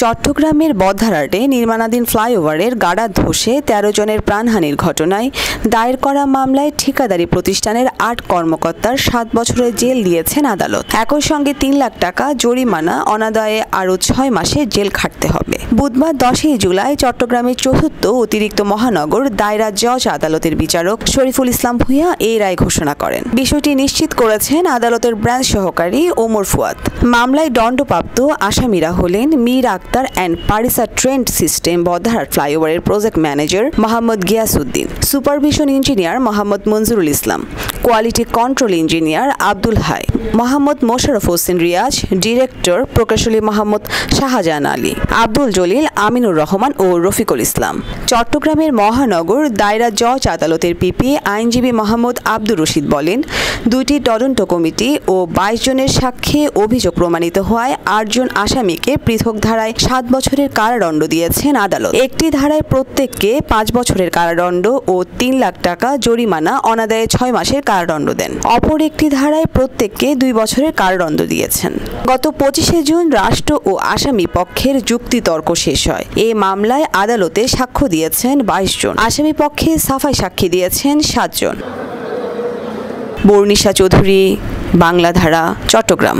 চট্টগ্রামের বদ্ধারহাটে নির্মাণাধীন ফ্লাইওভারের গাড়া ধসে ১৩ জনের প্রাণহানির ঘটনায় দায়ের করা মামলায় ঠিকাদারি প্রতিষ্ঠানের ৮ কর্মকর্তার ৭ বছরের জেল দিয়েছেন আদালত। একই সঙ্গে ৩ লাখ টাকা জরিমানা, অনাদায়ে আরও ৬ মাসের জেল খাটতে হবে। বুধবার ১০ জুলাই চট্টগ্রামের চতুর্থ অতিরিক্ত মহানগর দায়রা জজ আদালতের বিচারক শরীফুল ইসলাম ভূঁইয়া এই রায় ঘোষণা করেন। বিষয়টি নিশ্চিত করেছেন আদালতের ব্রাঞ্চ সহকারী ওমর ফুয়াদ। মামলায় দণ্ডপ্রাপ্ত আসামিরা হলেন Mir Akhtar and Parisa trend system Baddarhat ফ্লাইওভারের project manager Mohammad Giasuddin, supervision engineer Mohammad Manjurul Islam, quality control engineer Abdul Hai, Mohammad Mosharraf Hossain Riaz, director প্রকৌশলী মোহাম্মদ শাহজাহান আলী, আব্দুল জলিল, আমিনুর রহমান ও রফিকুল ইসলাম। চট্টগ্রামের মহানগর দায়রা জজ আদালতের পিপি আইনজীবী মোহাম্মদ আব্দুর রশিদ বলেন, ২টি তদন্ত কমিটি ও ২২ জনের সাক্ষ্যে অভিযোগ প্রমাণিত হওয়ায় ৮ জন আসামিকে পৃথক ধারায় ৭ বছরের কারাদণ্ড দিয়েছেন আদালত। একটি ধারায় প্রত্যেককে ৫ বছরের কারাদণ্ড ও ৩ লাখ টাকা জরিমানা, অনাদায়ে ৬ মাসের কারাদণ্ড দেন। অপর একটি ধারায় প্রত্যেককে ২ বছরের কারাদণ্ড দিয়েছেন। গত ২৫ জুন রাষ্ট্র ও আসামি পক্ষের যুক্তিতর্ক শেষ হয়। এই মামলায় আদালতে সাক্ষ্য দিয়েছেন ২২ জন, আসামি পক্ষে সাফাই সাক্ষী দিয়েছেন ৭ জন। বর্ণিশা চৌধুরী, বাংলাধারা, চট্টগ্রাম।